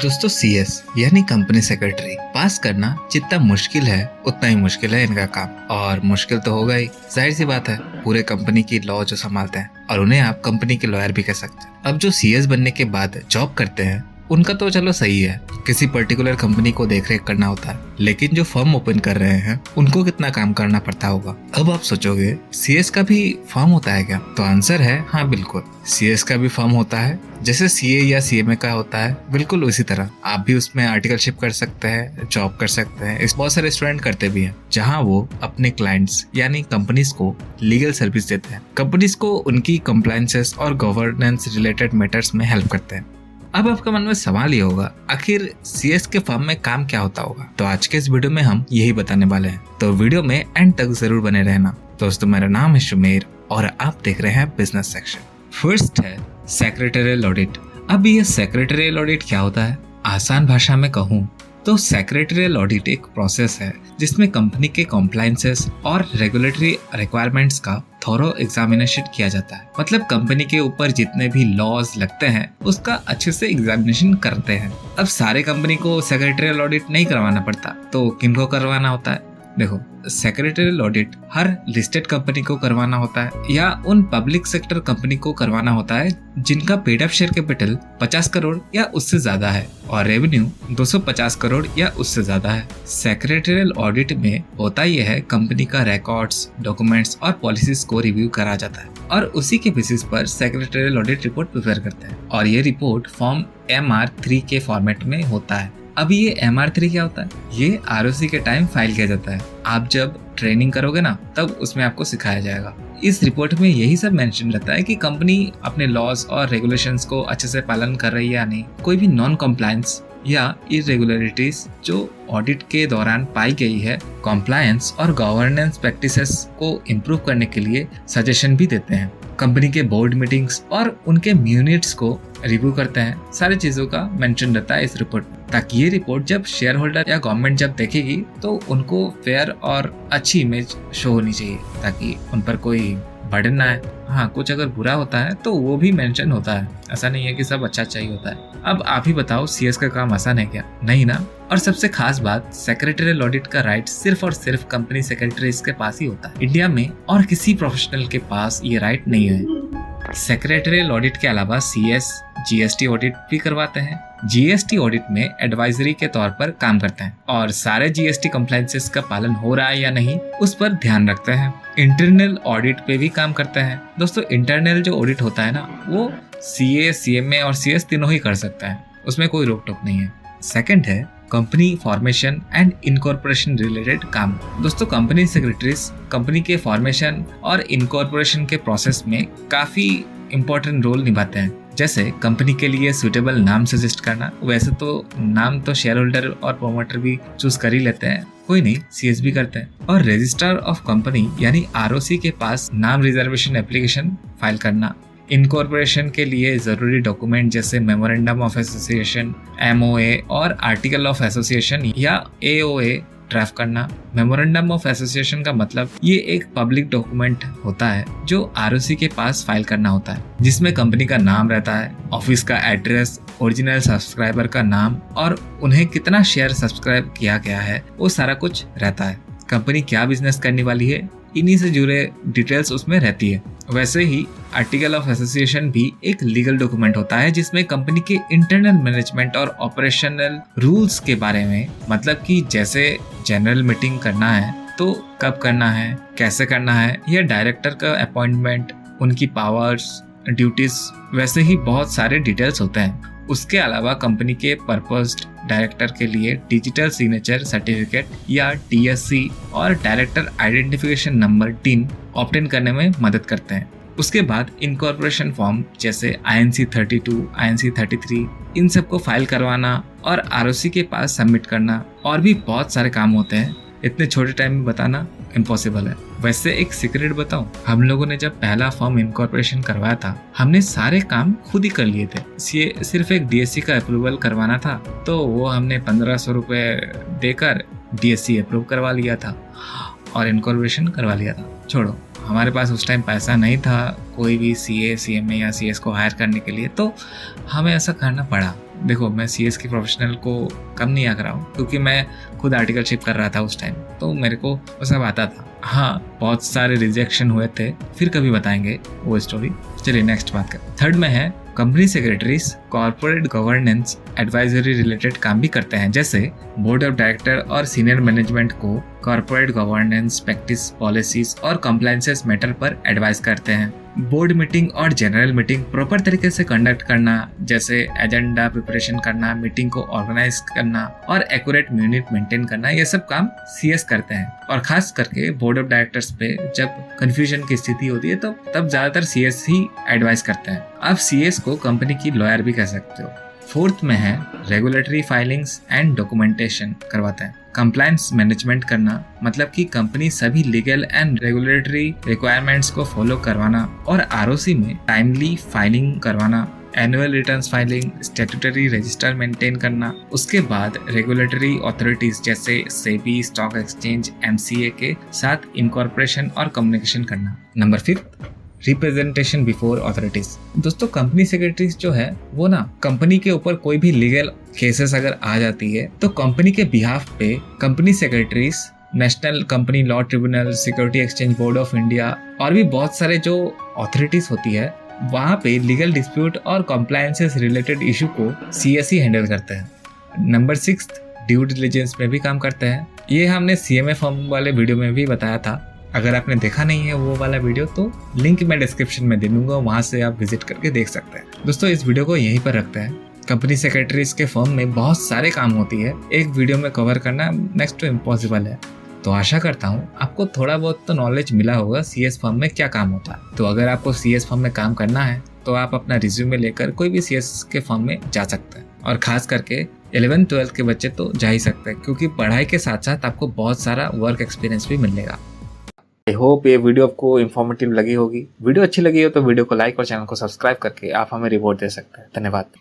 दोस्तों सीएस यानी company secretary पास करना जितना मुश्किल है उतना ही मुश्किल है इनका काम। और मुश्किल तो होगा ही, जाहिर सी बात है, पूरे कंपनी की लॉ जो संभालते हैं, और उन्हें आप कंपनी के लॉयर भी कह सकते हैं। अब जो सीएस बनने के बाद जॉब करते हैं उनका तो चलो सही है, किसी पर्टिकुलर कंपनी को देखरेख करना होता है, लेकिन जो फर्म ओपन कर रहे हैं उनको कितना काम करना पड़ता होगा। अब आप सोचोगे सीएस का भी फर्म होता है क्या? तो आंसर है हाँ, बिल्कुल सीएस का भी फर्म होता है। जैसे सीए या सीएमए का होता है, बिल्कुल उसी तरह आप भी उसमें आर्टिकलशिप कर सकते हैं, जॉब कर सकते हैं। इस बहुत सारे स्टूडेंट करते भी हैं, जहां वो अपने क्लाइंट्स यानी कंपनीज को लीगल सर्विस देते हैं, कंपनीज को उनकी कंप्लायंसेस और गवर्नेंस रिलेटेड मैटर्स में हेल्प करते हैं। अब आपका मन में सवाल ये होगा, आखिर सीएस के फर्म में काम क्या होता होगा? तो आज के इस वीडियो में हम यही बताने वाले हैं, तो वीडियो में एंड तक जरूर बने रहना। दोस्तों, मेरा नाम है शुमेर और आप देख रहे हैं बिजनेस सेक्शन। फर्स्ट है सेक्रेटरियल ऑडिट। अब ये सेक्रेटरियल ऑडिट क्या होता है? आसान भाषा में कहूँ तो सेक्रेटरियल ऑडिट एक प्रोसेस है जिसमें कंपनी के कॉम्प्लायंसेस और रेगुलेटरी रिक्वायरमेंट्स का थॉरो एग्जामिनेशन किया जाता है। मतलब कंपनी के ऊपर जितने भी लॉज लगते हैं उसका अच्छे से एग्जामिनेशन करते हैं। अब सारे कंपनी को सेक्रेटरियल ऑडिट नहीं करवाना पड़ता, तो किनको करवाना होता है? देखो, सेक्रेटरियल ऑडिट हर लिस्टेड कंपनी को करवाना होता है या उन पब्लिक सेक्टर कंपनी को करवाना होता है जिनका paid up share capital 50 crore या उससे ज्यादा है और रेवेन्यू 250 करोड़ या उससे ज्यादा है। सेक्रेटरियल ऑडिट में होता यह है, कंपनी का रिकॉर्ड्स, डॉक्यूमेंट्स और पॉलिसीज को रिव्यू करा जाता है और उसी के बेसिस पर सेक्रेटरियल ऑडिट रिपोर्ट प्रिपेयर करते हैं और ये रिपोर्ट फॉर्म MR3 के फॉर्मेट में होता है। अब ये MR3 क्या होता है? ये ROC के टाइम फाइल किया जाता है। आप जब ट्रेनिंग करोगे ना, तब उसमें आपको सिखाया जाएगा। इस रिपोर्ट में यही सब मेंशन रहता है कि कंपनी अपने लॉज और रेगुलेशंस को अच्छे से पालन कर रही है या नहीं, कोई भी नॉन कॉम्प्लायंस या इरेगुलरिटीज जो ऑडिट के दौरान पाई गई है, कॉम्प्लायंस और गवर्नेंस प्रैक्टिसेस को इम्प्रूव करने के लिए सजेशन भी देते हैं। कंपनी के बोर्ड मीटिंग्स और उनके यूनिट्स को रिव्यू करते हैं। सारी चीजों का मेंशन रहता है इस रिपोर्ट में, ताकि ये रिपोर्ट जब शेयर होल्डर या गवर्नमेंट जब देखेगी तो उनको फेयर और अच्छी इमेज शो होनी चाहिए, ताकि उन पर कोई बर्डन ना आए। हाँ, कुछ अगर बुरा होता है तो वो भी मेंशन होता है, ऐसा नहीं है कि सब अच्छा ही होता है। अब आप ही बताओ, सीएस का काम आसान है क्या? नहीं ना। और सबसे खास बात, सेक्रेटरियल ऑडिट का राइट सिर्फ और सिर्फ कंपनी सेक्रेटरीज के पास ही होता है। इंडिया में और किसी प्रोफेशनल के पास ये राइट नहीं है। सेक्रेटरियल ऑडिट के अलावा सीएस जीएसटी ऑडिट भी करवाते हैं। जीएसटी ऑडिट में एडवाइजरी के तौर पर काम करते हैं और सारे जीएसटी कंप्लायंसेस का पालन हो रहा है या नहीं उस पर ध्यान रखते हैं। इंटरनल ऑडिट पे भी काम करते हैं। दोस्तों, इंटरनल जो ऑडिट होता है ना, वो सीए, सीएमए और सीएस तीनों ही कर सकता है, उसमें कोई रोक टोक नहीं है। सेकंड है company formation and incorporation related काम। दोस्तों, कंपनी सेक्रेटरीज कंपनी के फॉर्मेशन और इनकॉर्पोरेशन के प्रोसेस में काफी इम्पोर्टेंट रोल निभाते हैं। जैसे कंपनी के लिए सुटेबल नाम सजेस्ट करना, वैसे तो नाम तो शेयर होल्डर और प्रोमोटर भी चूज कर ही लेते हैं, कोई नहीं, सीएस भी करते हैं। और रजिस्ट्रार ऑफ कंपनी यानी ROC के पास नाम रिजर्वेशन एप्लीकेशन फाइल करना। इनकॉर्पोरेशन के लिए जरूरी डॉक्यूमेंट जैसे मेमोरेंडम ऑफ एसोसिएशन MOA और आर्टिकल ऑफ एसोसिएशन या AOA ड्राफ्ट करना। मेमोरेंडम ऑफ एसोसिएशन का मतलब ये एक पब्लिक डॉक्यूमेंट होता है जो ROC के पास फाइल करना होता है, जिसमें कंपनी का नाम रहता है, ऑफिस का एड्रेस, ओरिजिनल सब्सक्राइबर का नाम और उन्हें कितना शेयर सब्सक्राइब किया गया है, वो सारा कुछ रहता है। कंपनी क्या बिजनेस करने वाली है, इन्हीं से जुड़े डिटेल्स उसमें रहती है। वैसे ही आर्टिकल ऑफ एसोसिएशन भी एक लीगल डॉक्यूमेंट होता है जिसमें कंपनी के इंटरनल मैनेजमेंट और ऑपरेशनल रूल्स के बारे में, मतलब कि जैसे जनरल मीटिंग करना है तो कब करना है, कैसे करना है, या डायरेक्टर का अपॉइंटमेंट, उनकी पावर्स, ड्यूटीज, वैसे ही बहुत सारे डिटेल्स होते हैं। उसके अलावा कंपनी के पर्पस्ड डायरेक्टर के लिए डिजिटल सिग्नेचर सर्टिफिकेट या DSC और director identification number DIN obtain करने में मदद करते हैं। उसके बाद इनकॉर्पोरेशन फॉर्म जैसे INC 32, INC 33, इन सब को फाइल करवाना और ROC के पास सबमिट करना, और भी बहुत सारे काम होते हैं। इतने छोटे टाइम में बताना इम्पॉसिबल है। वैसे एक सीक्रेट बताऊं, हम लोगों ने जब पहला फॉर्म इनकॉर्पोरेशन करवाया था, हमने सारे काम खुद ही कर लिए थे। ये सिर्फ एक DSC का अप्रूवल करवाना था, तो वो हमने 1500 रुपए देकर DSC अप्रूव करवा लिया था और इनकॉर्पोरेशन करवा लिया था। छोड़ो, हमारे पास उस टाइम पैसा नहीं था कोई भी CA, CMA या CS को हायर करने के लिए, तो हमें ऐसा करना पड़ा। देखो मैं सीएस के प्रोफेशनल को कम नहीं आंक रहा हूँ, क्योंकि मैं खुद आर्टिकलशिप कर रहा था उस टाइम, तो मेरे को वो सब आता था। हाँ, बहुत सारे रिजेक्शन हुए थे, फिर कभी बताएंगे वो स्टोरी। चलिए नेक्स्ट बात कर। थर्ड में है company secretaries corporate governance advisory related काम भी करते हैं, जैसे बोर्ड ऑफ डायरेक्टर और सीनियर मैनेजमेंट को कॉर्पोरेट गवर्नेंस प्रैक्टिस, पॉलिसीज और कंप्लायंसेस मैटर पर एडवाइस करते हैं। बोर्ड मीटिंग और जनरल मीटिंग प्रॉपर तरीके से कंडक्ट करना, जैसे एजेंडा प्रिपरेशन करना, मीटिंग को ऑर्गेनाइज करना और एक्यूरेट मिनट मेंटेन करना, ये सब काम सीएस करते हैं। और खास करके बोर्ड ऑफ डायरेक्टर्स पे जब कंफ्यूजन की स्थिति होती है तो तब ज्यादातर सीएस ही एडवाइस करते हैं। आप सीएस को कंपनी की लॉयर भी कह सकते हो। फोर्थ में है रेगुलेटरी फाइलिंग्स एंड डॉक्यूमेंटेशन करवाते हैं। कंप्लायंस मैनेजमेंट करना मतलब कि कंपनी सभी लीगल एंड रेगुलेटरी रिक्वायरमेंट्स को फॉलो करवाना और आरओसी में टाइमली फाइलिंग करवाना, annual returns filing, statutory register maintain करना। उसके बाद रेगुलेटरी अथॉरिटीज जैसे सेबी, स्टॉक एक्सचेंज, एमसीए के साथ इनकॉर्पोरेशन और कम्युनिकेशन करना। Number 5, representation before authorities. दोस्तों कंपनी सेक्रेटरीज जो है वो ना कंपनी के ऊपर कोई भी लीगल केसेस अगर आ जाती है तो कंपनी के बिहाफ पे company secretaries national company law tribunal, security exchange board of India और भी बहुत सारे जो अथॉरिटीज होती है वहाँ पे लीगल डिस्प्यूट और कंप्लायंसेस रिलेटेड इशू को सीएस ही हैंडल करते हैं। नंबर 6, ड्यू डिलिजेंस में भी काम करते हैं। ये हमने सीएमए फॉर्म वाले वीडियो में भी बताया था। अगर आपने देखा नहीं है वो वाला वीडियो तो लिंक मैं डिस्क्रिप्शन में दे दूंगा, वहां से आप विजिट करके देख सकते हैं। दोस्तों इस वीडियो को यहीं पर रखते हैं। कंपनी सेक्रेटरीज के फर्म में बहुत सारे काम होती है, एक वीडियो में कवर करना नेक्स्ट टू इम्पॉसिबल है। तो आशा करता हूँ आपको थोड़ा बहुत तो नॉलेज मिला होगा सीएस फर्म में क्या काम होता है। तो अगर आपको सीएस फर्म में काम करना है तो आप अपना रिज्यूमे लेकर कोई भी सीएस के फर्म में जा सकते हैं। और खास करके 11th-12th के बच्चे तो जा ही सकते हैं, क्योंकि पढ़ाई के साथ साथ आपको बहुत सारा वर्क एक्सपीरियंस भी मिलेगा। आई होप ये वीडियो आपको इन्फॉर्मेटिव लगी होगी। वीडियो अच्छी लगी हो तो वीडियो को लाइक और चैनल को सब्सक्राइब करके आप हमें रिवॉर्ड दे सकते हैं। धन्यवाद।